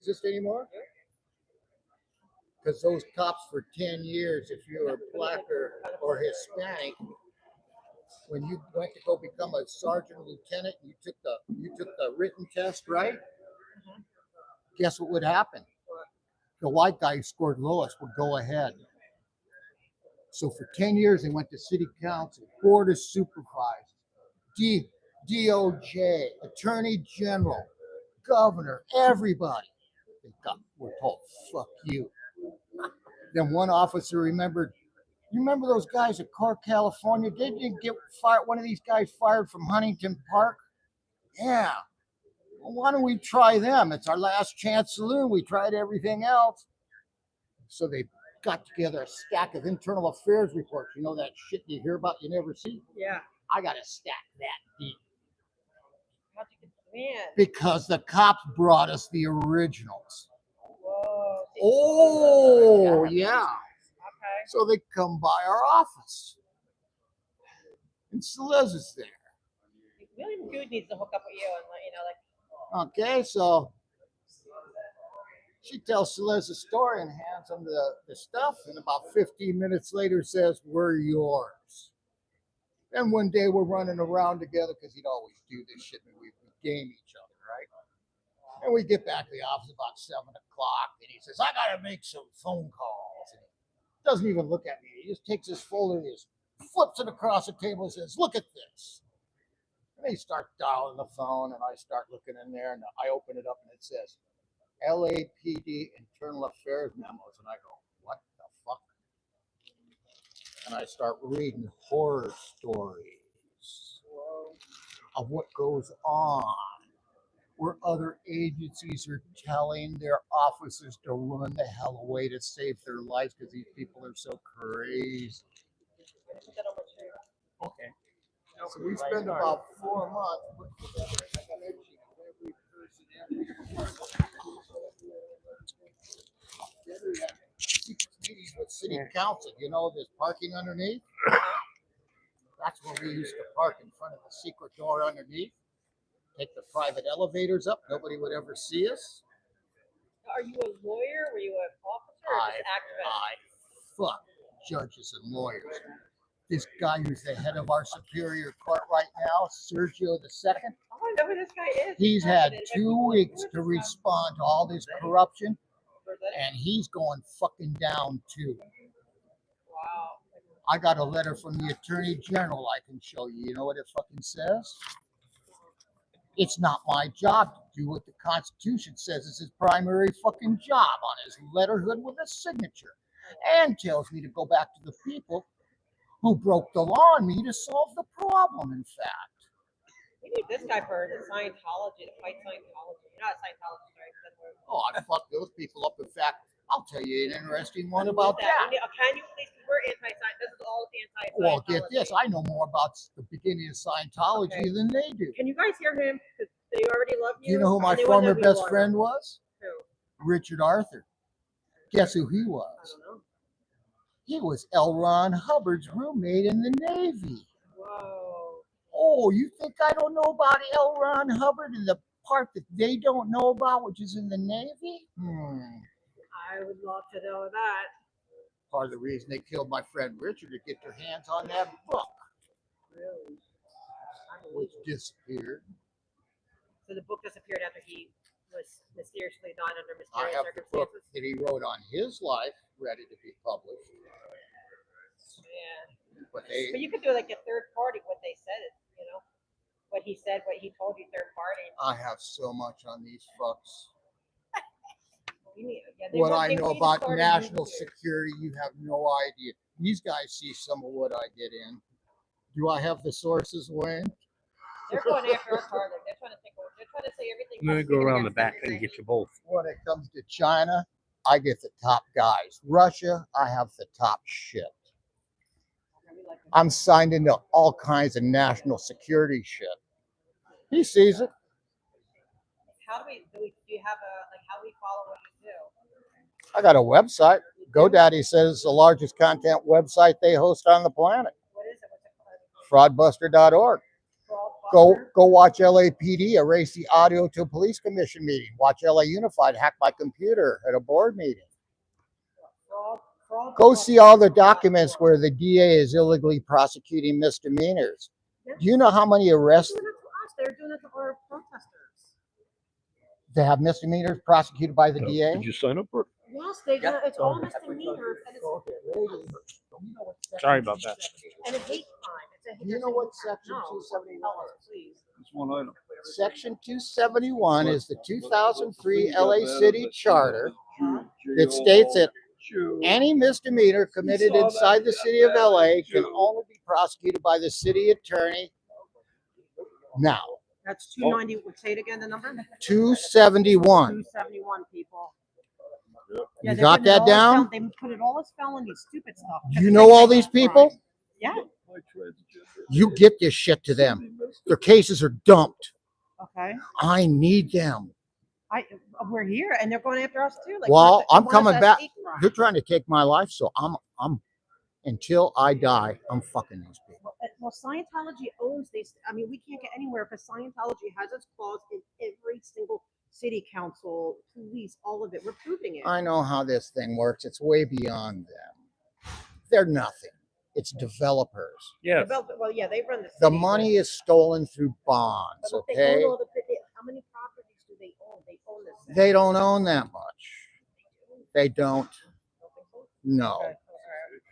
exist anymore? Because those cops for 10 years, if you were black or Hispanic, when you went to go become a sergeant or lieutenant, you took the written test, right? Guess what would happen? The white guy who scored lowest would go ahead. So for 10 years, they went to city council, board of supervisors, DOJ, attorney general, governor, everybody. We're told, fuck you. Then one officer remembered, you remember those guys at Car, California? Didn't you get fired? One of these guys fired from Huntington Park? Yeah. Well, why don't we try them? It's our last chance saloon. We tried everything else. So they got together a stack of internal affairs reports. You know that shit you hear about you never see? Yeah. I got a stack that deep. How'd you get the man? Because the cops brought us the originals. Whoa. Oh, yeah. Okay. So they come by our office. And Celeste is there. William Good needs to hook up with you and let you know, like. Okay, so she tells Celeste a story and hands him the stuff, and about 15 minutes later says, we're yours. And one day we're running around together because he'd always do this shit and we game each other, right? And we get back to the office about 7 o'clock and he says, I gotta make some phone calls. And he doesn't even look at me. He just takes his folder and he just flips it across the table and says, look at this. And they start dialing the phone and I start looking in there and I open it up and it says LAPD Internal Affairs memos. And I go, what the fuck? And I start reading horror stories of what goes on, where other agencies are telling their officers to run the hell away to save their lives because these people are so crazy. Okay. So we spend about 4 months putting together a spreadsheet of every person, every person. Then we had secret meetings with city council. You know this parking underneath? That's where we used to park in front of the secret door underneath. Take the private elevators up. Nobody would ever see us. Are you a lawyer? Were you an officer or just activist? I fuck judges and lawyers. This guy who's the head of our superior court right now, Sergio II. Oh, I know who this guy is. He's had 2 weeks to respond to all this corruption, and he's going fucking down too. Wow. I got a letter from the attorney general I can show you. You know what it fucking says? It's not my job to do what the Constitution says is his primary fucking job on his letterhead with a signature, and tells me to go back to the people who broke the law on me to solve the problem, in fact. We need this guy for the Scientology, to fight Scientology. You're not a Scientologist, right? Oh, I fucked those people up. In fact, I'll tell you an interesting one about that. Can you please? We're anti-Scientology. This is all anti-Scientology. Well, get this. I know more about the beginning of Scientology than they do. Can you guys hear him? Because they already love you. Do you know who my former best friend was? Who? Richard Arthur. Guess who he was? I don't know. He was L. Ron Hubbard's roommate in the Navy. Whoa. Oh, you think I don't know about L. Ron Hubbard and the part that they don't know about, which is in the Navy? I would love to know that. Part of the reason they killed my friend Richard to get their hands on that book. Really? Which disappeared. So the book disappeared after he was mysteriously died under I mysterious have the book circumstances? that he wrote on his life, ready to be published. Yeah. But you could do like a third party, what they said, you know? What he said, what he told you, third party. I have so much on these fucks. Yeah, what I know about national security, you have no idea. These guys see some of what I get in. Do I have the sources, Wayne? They're going after us harder. They're trying to take over. They're trying to say everything. I'm gonna go around the back and get you both. When it comes to China, I get the top guys. Russia, I have the top shit. I'm signed into all kinds of national security shit. He sees it. How do you have how do we follow what you do? I got a website. GoDaddy says it's the largest content website they host on the planet. What is it? What's it called? Fraudbuster.org. Fraudbuster. Go watch LAPD erase the audio to a police commission meeting. Watch LA Unified hack my computer at a board meeting. Go see all the documents where the DA is illegally prosecuting misdemeanors. Do you know how many arrests They're doing it to our protesters. they have misdemeanors prosecuted by the DA? Did you sign up for it? Yes, they do. It's all misdemeanors and Sorry about that. and a hate crime. It's a You know what section 271 tell us, is? please. It's one item. Section 271 is the 2003 LA City Charter that states that any misdemeanor committed inside the city of LA can only be prosecuted by the city attorney. Now, That's 290. Say it again, the number? 271. 271 people. You they're got putting it that all as down? They put it all as felonies, stupid stuff. You know all these people? Yeah. You get this shit to them. Their cases are dumped. Okay. I need them. We're here, and they're going after us too. Like, Well, I'm for us, coming that's back. hate crime. They're trying to take my life, so I'm until I die, I'm fucking these people. Well, Scientology owns these. I mean, we can't get anywhere because Scientology has its clause in every single city council, police, all of it. We're proving it. I know how this thing works. It's way beyond them. They're nothing. It's developers. Yes. Well, yeah, they run the city. The money is stolen through bonds, But they okay? own all how many properties do they own? They own this. thing. They don't own that much. They don't. No. Okay.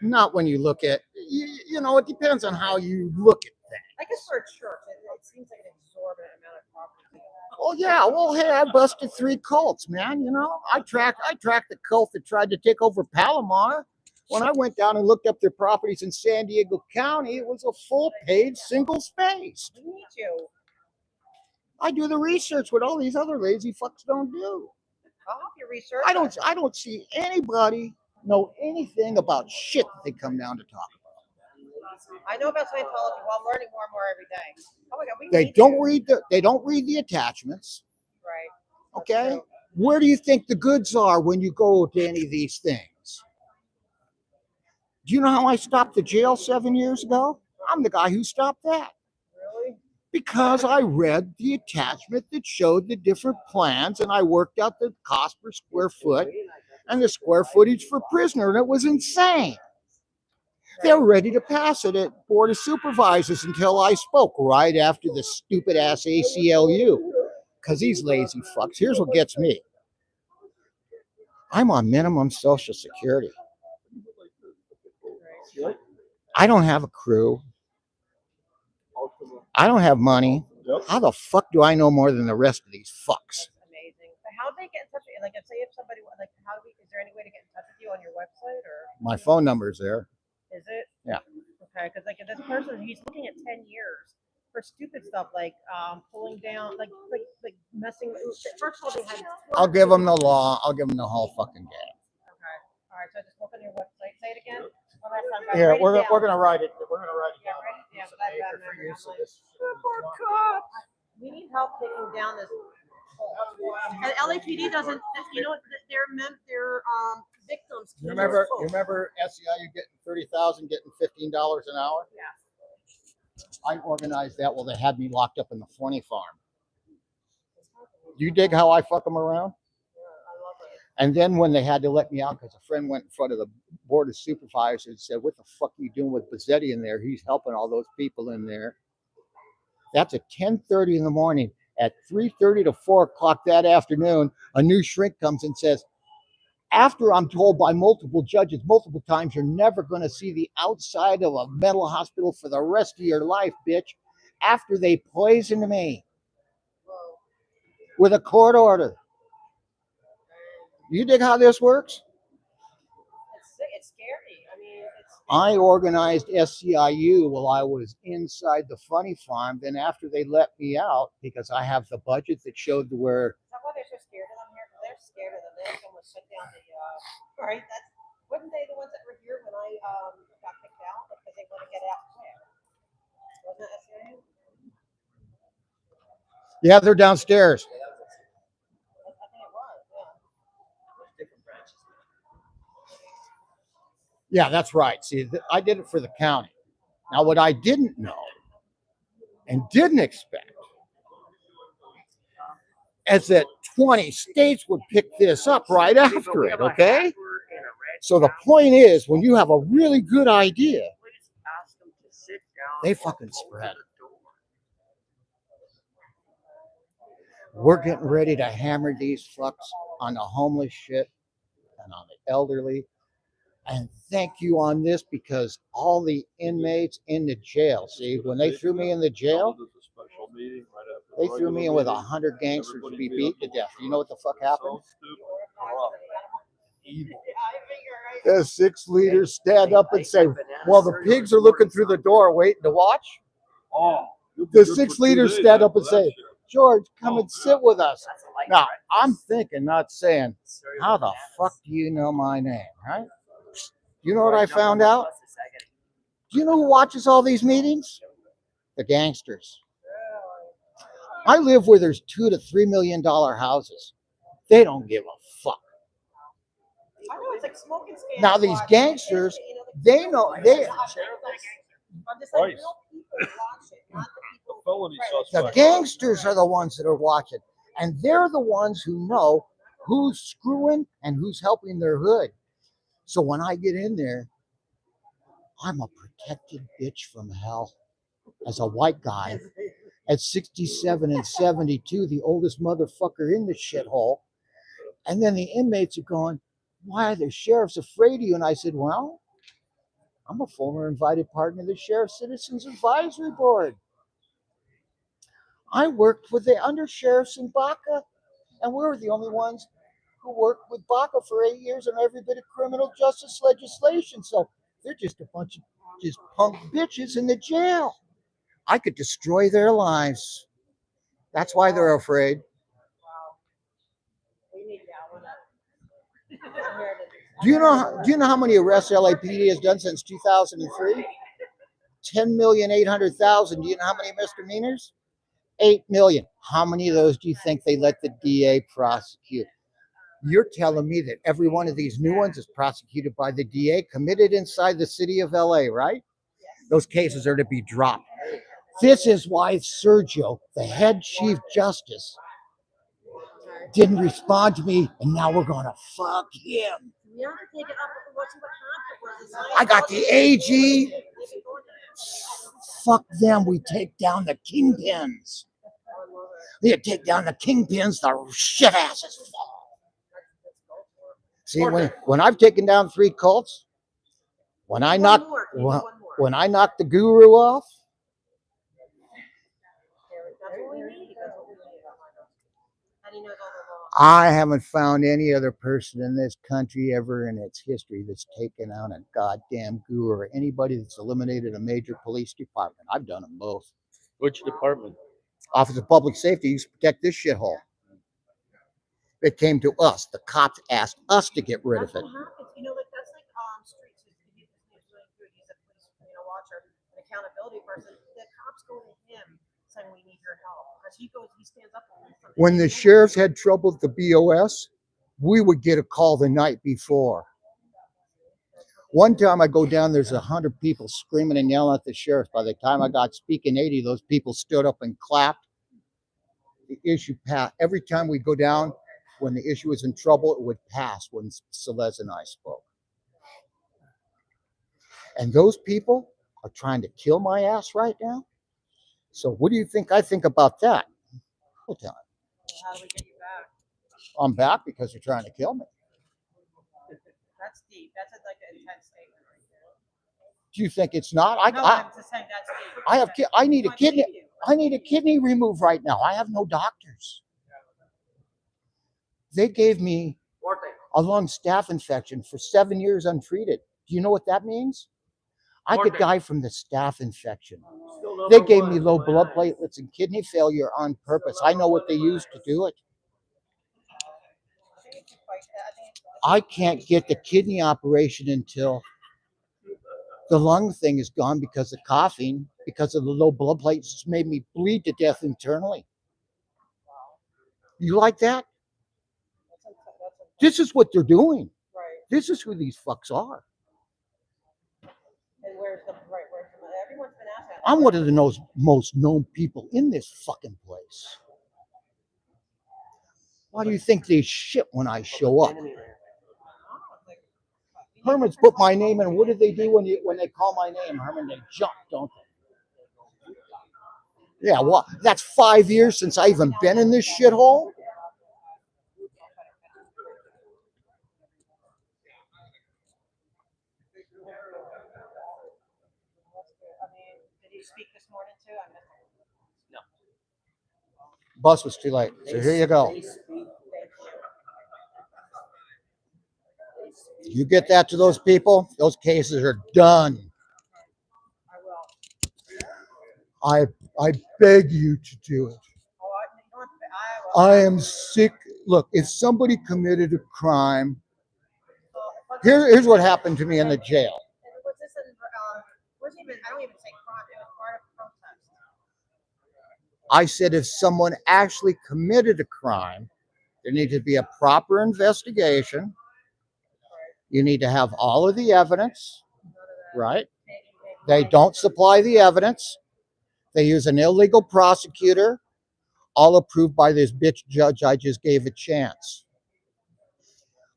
Not when you look at, you know, it depends on how you look at things. I guess for a church, it seems like an exorbitant amount of property. Oh yeah, well hey, I busted 3 cults, man. You know, I tracked the cult that tried to take over Palomar. When I went down and looked up their properties in San Diego County, it was a full page, single space. We need you. I do the research what all these other lazy fucks don't do. I'll help you research. I don't see anybody know anything about shit that they come down to talk about. I know about Scientology. Well, I'm learning more and more every day. Oh my God, we They need don't you. read the attachments. Right. That's Okay? true. Where do you think the goods are when you go to any of these things? Do you know how I stopped the jail 7 years ago? I'm the guy who stopped that. Really? Because I read the attachment that showed the different plans and I worked out the cost per square foot and the square footage for prisoner, and it was insane. They were ready to pass it at Board of Supervisors until I spoke right after the stupid ass ACLU. Because these lazy fucks, here's what gets me. I'm on minimum Social Security. I don't have a crew. I don't have money. How the fuck do I know more than the rest of these fucks? That's amazing. But how do they get in touch with you? Like, if somebody, like, is there any way to get in touch with you on your website or My phone number's there. is it? Yeah. Okay, because like this person, he's looking at 10 years for stupid stuff like pulling down, like messing with. First of all, they had. I'll give them the law. I'll give them the whole fucking game. Okay. All right. So just look on your website. Say it again. One last time, guys. Here, Write it we're down. gonna write it. We're gonna write it Yeah, down. write it down. Piece of Bad, paper bad for memory. use of I'm this. We need help taking down this. And LAPD doesn't. You know what? Their victims. You remember SEIU getting 30,000, getting $15 an hour? Yeah. I organized that. Well, they had me locked up in the funny farm. You dig how I fuck them around? I love it. And then when they had to let me out because a friend went in front of the Board of Supervisors and said, "What the fuck are you doing with Bazzetti in there? He's helping all those people in there." That's at 10:30 in the morning. At 3:30 to 4 o'clock that afternoon, a new shrink comes and says, after I'm told by multiple judges multiple times, you're never going to see the outside of a mental hospital for the rest of your life, bitch. After they poisoned me with a court order. You dig how this works? It's scary. I mean, I organized SCIU while I was inside the funny farm. Then after they let me out, because I have the budget that showed where Is that why they're so scared of them here? Because they're scared of them. They almost shut down the. Right. Wasn't they the ones that were here when I got kicked out because they want to get out quick? Wasn't that SCIU? yeah, they're downstairs. I think it was. Yeah. Yeah, that's right. See, I did it for the county. Now, what I didn't know, and didn't expect is that 20 states would pick this up right after it, okay? So the point is, when you have a really good idea, they fucking spread. We're getting ready to hammer these fucks on the homeless shit and on the elderly. And thank you on this, because all the inmates in the jail, see, when they threw me in the jail, they threw me in with 100 gangsters to be beat to death. You know what the fuck happened? The 6 leaders stand up and say, well, the pigs are looking through the door waiting to watch. The 6 leaders stand up and say, George, come and sit with us. Now, I'm thinking, not saying, how the fuck do you know my name, right? You know what I found out? Do you know who watches all these meetings? The gangsters. I live where there's $2 to $3 million houses. They don't give a fuck. I know, it's like smoking scandals. Now these gangsters, they know they. I'm just like, real people watch it, not the people. Felony The suspect. gangsters are the ones that are watching, and they're the ones who know who's screwing and who's helping their hood. So when I get in there, I'm a protected bitch from hell as a white guy at 67 and 72, the oldest motherfucker in the shithole. And then the inmates are going, why are the sheriffs afraid of you? And I said, well, I'm a former invited partner of the Sheriff Citizens Advisory Board. I worked with the undersheriffs in Baca, and we were the only ones who worked with Baca for 8 years on every bit of criminal justice legislation. So they're just a bunch of just punk bitches in the jail. I could destroy their lives. That's why they're afraid. Wow. We need that one. Do you know how many arrests LAPD has done since 2003? 10,800,000. Do you know how many misdemeanors? 8 million. How many of those do you think they let the DA prosecute? You're telling me that every one of these new ones is prosecuted by the DA, committed inside the city of LA, right? Those cases are to be dropped. This is why Sergio, the head chief justice, didn't respond to me, and now we're gonna fuck him. We have to take it up. What's what happened was I got the AG. Fuck them. We take down the kingpins. They take down the kingpins, the shit asses fall. See, when I've taken down 3 cults, when I knock the guru off, That's what we need. And he knows all the law. I haven't found any other person in this country ever in its history that's taken out a goddamn guru or anybody that's eliminated a major police department. I've done them both. Which department? Office of Public Safety used to protect this shithole. It came to us. The cops asked us to get rid of That's it. what happens. You know, like that's like streets. He's really good. He's a police, watcher, an accountability person. The cops go to him saying, "We need your help," because he stands up. When the sheriffs had trouble with the BOS, we would get a call the night before. One time I go down, there's 100 people screaming and yelling at the sheriff. By the time I got speaking 80, those people stood up and clapped. The issue passed. Every time we go down, when the issue was in trouble, it would pass when Celeste and I spoke. And those people are trying to kill my ass right now. So what do you think I think about that? I'll tell you. How do we get you back? I'm back because they're trying to kill me. That's deep. That's like an intense statement right there. Do you think it's not? No, I'm just saying that's deep. I need a I kidney. believe you. I need a kidney removed right now. I have no doctors. They gave me a lung staph infection for 7 years untreated. Do you know what that means? I could die from the staph infection. They gave me low blood platelets and kidney failure on purpose. I know what they used to do it. I can't get the kidney operation until the lung thing is gone because of coughing, because of the low blood platelets. It's made me bleed to death internally. You like that? This is what they're doing. Right. This is who these fucks are. And where's the everyone's been asked that. I'm one of the most known people in this fucking place. Why do you think they shit when I show up? Herman's put my name in. What do they do when they call my name, Herman? They jump, don't they? Yeah, well, that's 5 years since I even been in this shithole. I mean, did he speak this morning too? I missed it. Bus was too late. So here you go. You get that to those people, those cases are done. I will. I beg you to do it. Oh, I will. I am sick. Look, if somebody committed a crime, here's what happened to me in the jail. And was this in, wasn't even, I don't even say crime, it was part of a protest. I said if someone actually committed a crime, there needs to be a proper investigation. You need to have all of the evidence, right? They don't supply the evidence. They use an illegal prosecutor, all approved by this bitch judge I just gave a chance.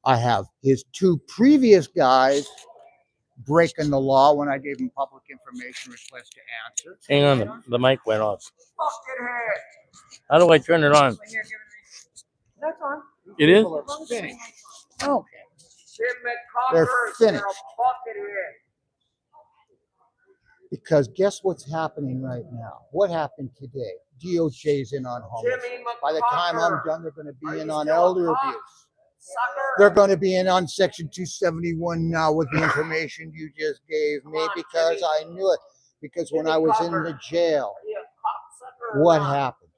I have his two previous guys breaking the law when I gave them public information request to answer. Hang on, the mic went off. How do I turn it on? That's on. It is? People are finished. Okay. They're finished. Because guess what's happening right now? What happened today? DOJ's in on homeless. By the time I'm done, they're going to be in on elder abuse. They're going to be in on Section 271 now with the information you just gave me because I knew it. Because when I was in the jail, what happened?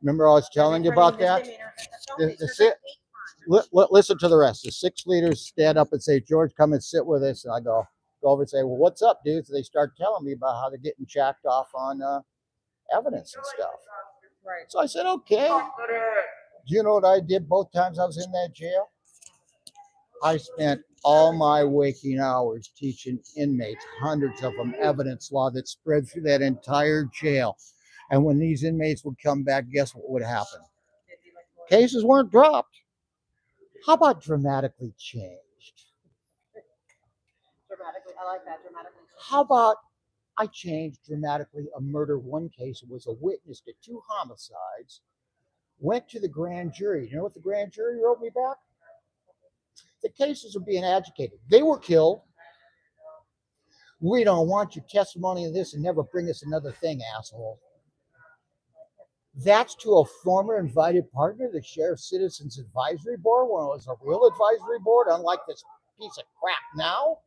Remember I was telling you about that? Listen to the rest. The 6 leaders stand up and say, George, come and sit with us. And I go over and say, well, what's up, dude? So they start telling me about how they're getting jacked off on evidence and stuff. Right. So I said, okay. Do you know what I did both times I was in that jail? I spent all my waking hours teaching inmates, hundreds of them, evidence law that spread through that entire jail. And when these inmates would come back, guess what would happen? Cases weren't dropped. How about dramatically changed? Dramatically, I like that, dramatically. How about I changed dramatically a murder? One case was a witness to 2 homicides, went to the grand jury. You know what the grand jury wrote me back? The cases are being adjudicated. They were killed. We don't want your testimony of this and never bring us another thing, asshole. That's to a former invited partner, the Sheriff Citizens Advisory Board, when it was a real advisory board, unlike this piece of crap now.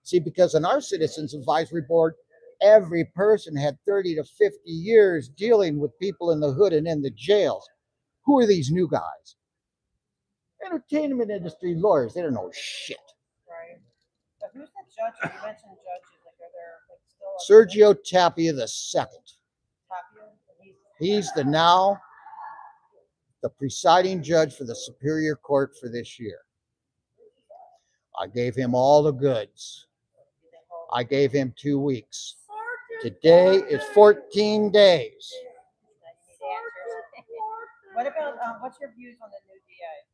See, because in our Citizens Advisory Board, every person had 30 to 50 years dealing with people in the hood and in the jails. Who are these new guys? Entertainment industry lawyers. They don't know shit. Right. But who's the judge? You mentioned judges. Like, are there like still? Sergio Tapia II. Tapia? He's the presiding judge for the Superior Court for this year. I gave him all the goods. I gave him 2 weeks. Today is 14 days. What about what's your views on the new DA?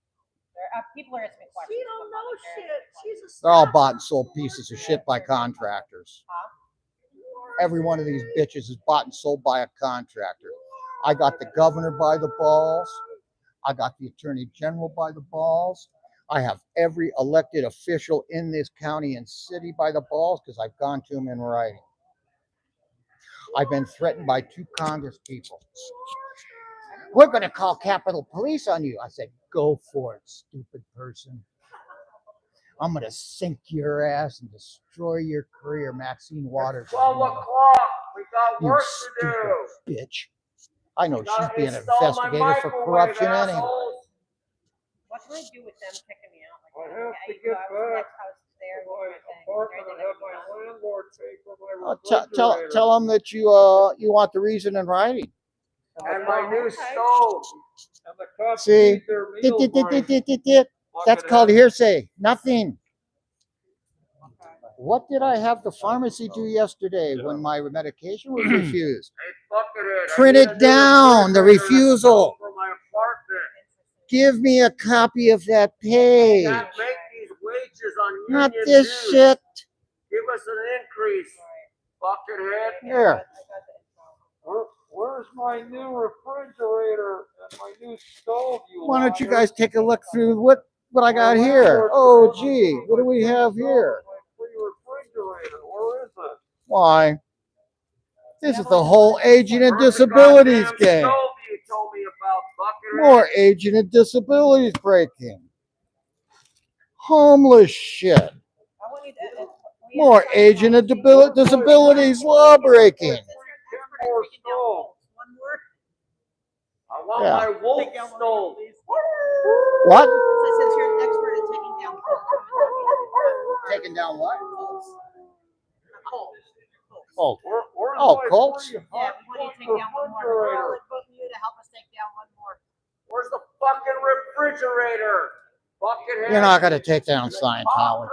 People are asking me questions. She don't know shit. She's a They're all bought and sold pieces of shit by contractors. Huh? Every one of these bitches is bought and sold by a contractor. I got the governor by the balls. I got the attorney general by the balls. I have every elected official in this county and city by the balls because I've gone to them in writing. I've been threatened by 2 Congress people. We're going to call Capitol Police on you. I said, go for it, stupid person. I'm going to sink your ass and destroy your career, Maxine Waters. 12 o'clock. We got You work to stupid do. bitch. I know she's They being stole my investigated for microwave, corruption anyway. assholes. What can I do with them kicking me out? I Like, have to I get was back I was there My with my thing. Is there apartment, anything I have can be my done? landlord pay for my Tell refrigerator. them that you want the reason in writing. And my new Okay. stove. And the cops See? need their meal money. That's called hearsay. Nothing. What did I have the pharmacy do yesterday when my medication was refused? Hey, buckethead, I Print need it a new down, the refrigerator to refusal. go for my apartment. Give me a copy of that page. Can't make these wages on Not union this dues. shit. Give us an increase, buckethead. Here. Where's my new refrigerator and my new stove? Why don't you guys take a look through what I got here? Oh, gee, what do we have here? My free refrigerator. Where is it? Why? This is the whole aging and disabilities Where's the game. goddamn stove you told me about, buckethead? More aging and disabilities breaking. Homeless shit. I want you to, More aging and disabilities law breaking. More stove. one more. I want Yeah. my wolf stove. What? So since you're an expert at taking down poles, Taking down what? Colts. Oh, Where's Oh, my Colts? free Yeah, hot we want plug you to take down one more. We're refrigerator? only voting you to help us take down one more. Where's the fucking refrigerator? Buckethead. you're not going to take down Scientology.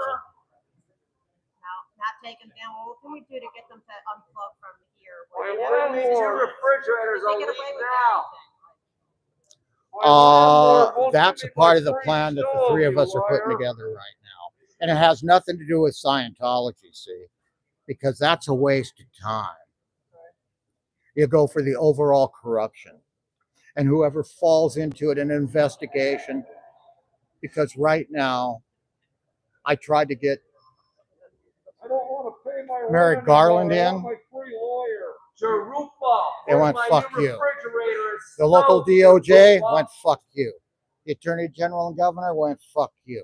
No, not taking down. Well, what can we do to get them to unplug from here? My Where they never landlord use it? refrigerators They are get leak away with now. everything. My landlord won't That's give a me my part of the free plan that the stove, three of you us are putting liar. together right now. And it has nothing to do with Scientology, see? Because that's a waste of time. You go for the overall corruption. And whoever falls into it in an investigation, because right now, I tried to get I don't want to pay my Merrick rent Garland anymore. I in. want my free lawyer. Jarupa. They went, my "Fuck new you." refrigerator is the local stove, DOJ, Jarupa. went, fuck you. The Attorney General and Governor went, fuck you.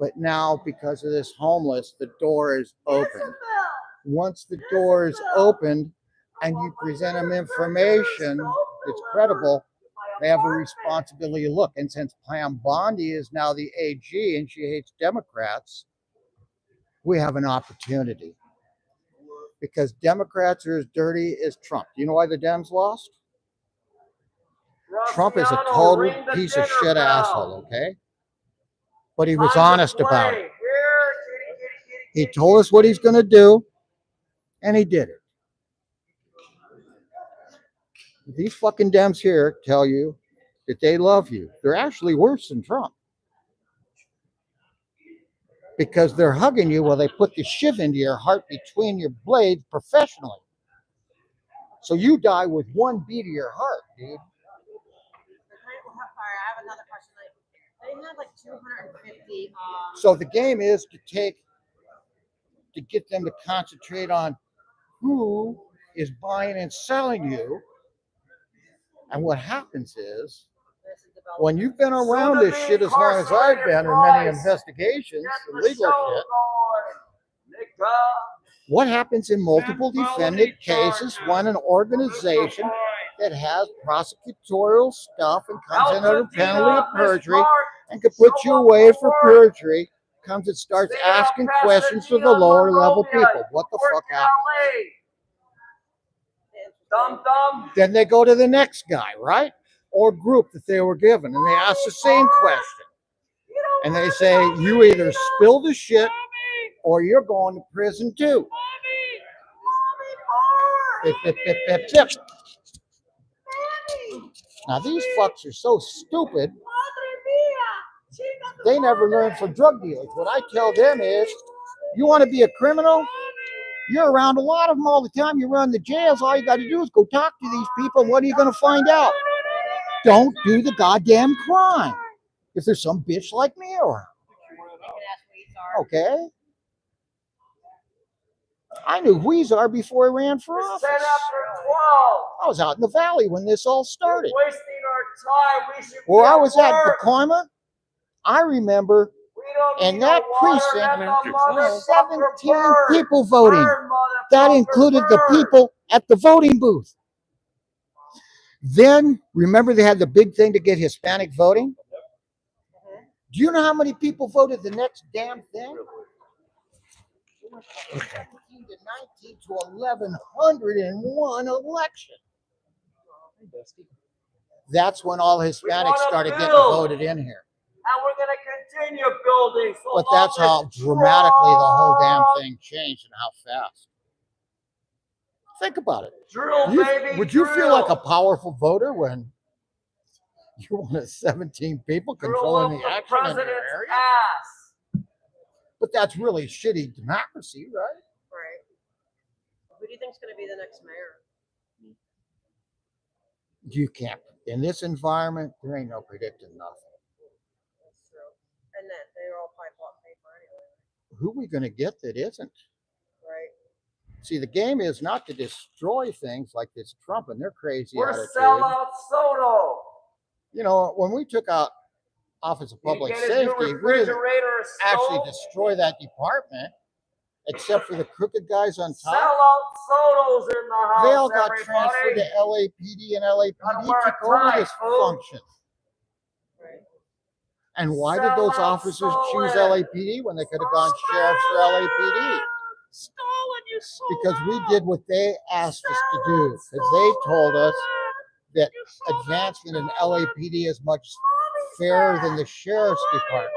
But now, because of this homeless, the door is open. Once the door is opened and you present them information that's credible, they have a responsibility to look. And since Pam Bondi is now the AG and she hates Democrats, we have an opportunity. Because Democrats are as dirty as Trump. Do you know why the Dems lost? Trump is a Graziano, total ring the piece of dinner shit bell. asshole, okay? But he was Time to honest about play. it. Here, He told us what he's going to do, and he did it. These fucking Dems here tell you that they love you. They're actually worse than Trump. Because they're hugging you while they put the shiv into your heart between your blades professionally. So you die with one beat of your heart, dude. Sorry, I have another question. They had like 250. So the game is to get them to concentrate on who is buying and selling you. And what happens is, when you've been around this shit as long as I've been in many investigations and legal shit, what happens in multiple defendant cases when an organization that has prosecutorial stuff and comes in under penalty of perjury and can put you away for perjury comes and starts asking questions to the lower level people? What the fuck happened? Dum-dum. Then they go to the next guy, right? Or group that they were given, and they ask the same question. And they say, you either spill the shit or you're going to prison too. Bip, bip, bip, bip, bip. Now these fucks are so stupid, they never learn from drug dealers. What I tell them is, you want to be a criminal? You're around a lot of them all the time. You run the jails. All you got to do is go talk to these people. What are you going to find out? Don't do the goddamn crime. If there's some bitch like me around. Okay? I knew Weezer before he ran for office. 10 after 12. I was out in the valley when this all started. We're wasting our time. We should Where be I was at work. Pacoima, I remember We don't in need that no water, precinct, let the motherfucker 17 burn. people voting. Burn, That motherfucker, included the burn. people at the voting booth. Then, remember they had the big thing to get Hispanic voting? Do you know how many people voted the next damn thing? It went from 17 to 19 to 1,101 election. That's when all Hispanics wanna started getting build. voted in here. And we're going to Virginia building. So But that's how long as dramatically the whole damn thing changed and how fast. Think about it. Drill, baby. Would you feel like a drill. powerful voter when you wanted 17 people Drill controlling up the action in your president's area? ass. But that's really shitty democracy, right? Right. Who do you think's going to be the next mayor? You can't. In this environment, there ain't no predicting nothing. That's true. And then they're all pipe up paper anyway. Who are we going to get that isn't? Right. See, the game is not to destroy things like this Trump and their crazy We're attitude. sellout Soto. You know, when we took out Office of You Public get his new Safety, we didn't refrigerator actually stove. destroy that department, except for the crooked guys on top. Sellout Sotos in the house. They all got transferred everybody. to LAPD, and Gotta LAPD wear a took over tie, this fool. function. Right. And why did those Sellout officers choose Solon. LAPD when they could have gone sheriffs or LAPD? Stalin, you sold Because we out. did what they asked us to do. Because they told us that You sold advancement in out. LAPD is much fairer than the sheriff's department.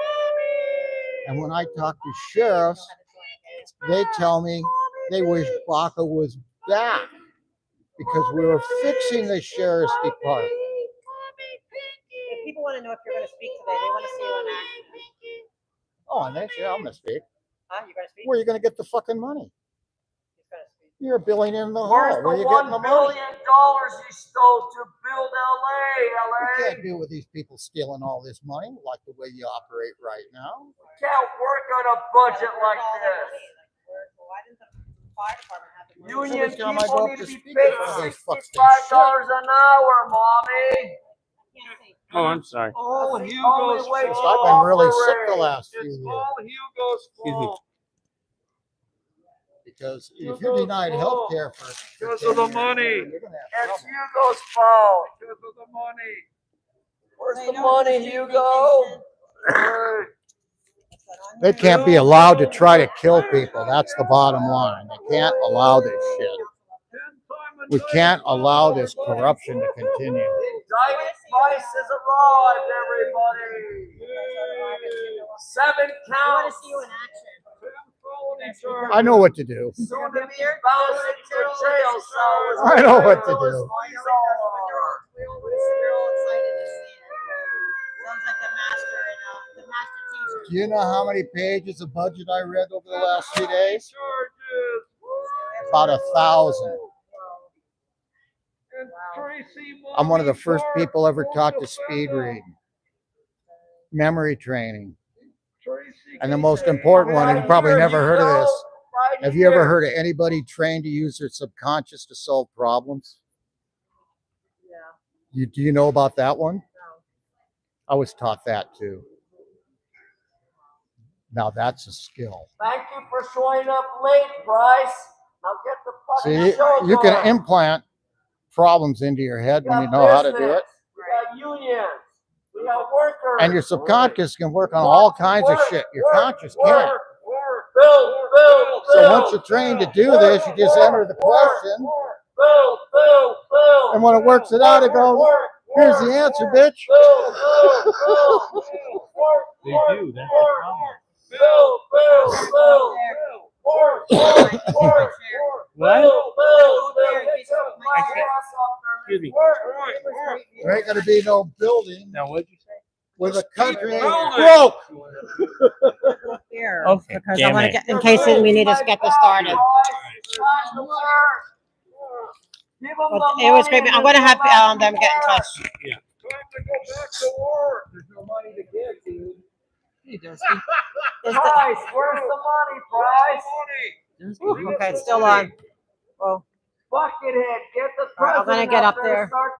And when I talk to sheriffs, they tell me they wish Baca was back because we were fixing the sheriff's department. If people want to know if you're going to speak today, they want to see you in action. Oh, and they say, I'm going to speak. Huh? You're going to speak? Where are you going to get the fucking money? He's going to speak. You're a billionaire in the Where's hall. Where are the you getting the $1 money? billion you stole to build LA? You LA can't do with these people stealing all this money like the way you operate right now. can't work on a budget like this. Why didn't the fire department have the money? Union Every time I people go up need to to be speak paid in front of those fucks, they $65 an hour, mommy. Can't see. Oh, I'm sorry. All That's the Hugo's only way fault. to I've been really sick the operate. last few It's years. all Hugo's Excuse me. fault Because if you're denied health care for because 10 of the years, money. you're gonna have It's trouble. Hugo's fault. Because of the money. Where's They the don't money, receive Hugo? vacation. Hey, They can't be allowed to try to kill people. That's the bottom line. They can't allow this shit. 10 times a We night. can't allow this corruption to continue. Indicted Price has arrived, everybody. 7 I want to counts. see you in action. 10 felony charges. I know what to do. Soon to be bouncing to jail cells. I know what to do. We're all excited to see it. Sounds like the master teacher. Do you know how many pages of budget I read over the last few days? Charges. About 1,000. And Tracy I'm one of the Mommy first Clark people ever won't taught to defend speed him. read, memory training. Tracy And the can most say, important one, Right you've probably here, never heard of Hugo. this. Right Have you ever here. heard of anybody trained to use their subconscious to solve problems? Yeah. Do you know about that one? No. I was taught that too. Now that's a skill. Thank you for showing up late, Bryce. Now get the fucking See, show you can going. implant problems into your head We when you got know how to do business. it. We got unions. We got workers. And your subconscious can work on all kinds of shit. Your conscious can't. Build. So once you're trained to do this, you just enter the question. Build. And when it works it out, it goes, here's the answer, bitch. They do. That's the problem. Excuse me. There ain't gonna be no building Now, what'd you say? where the country ain't building. broke. Here. Okay, Because I damn want it. to get, in case we need to get this started. But it was great. I'm going to have them get in touch. Time to go back to work. There's no money to give, dude. Is the- Bryce, where's the money, Bryce? Money. Okay, it's still on. Well, Buckethead, get the All right, I'm gonna president get up and there. Start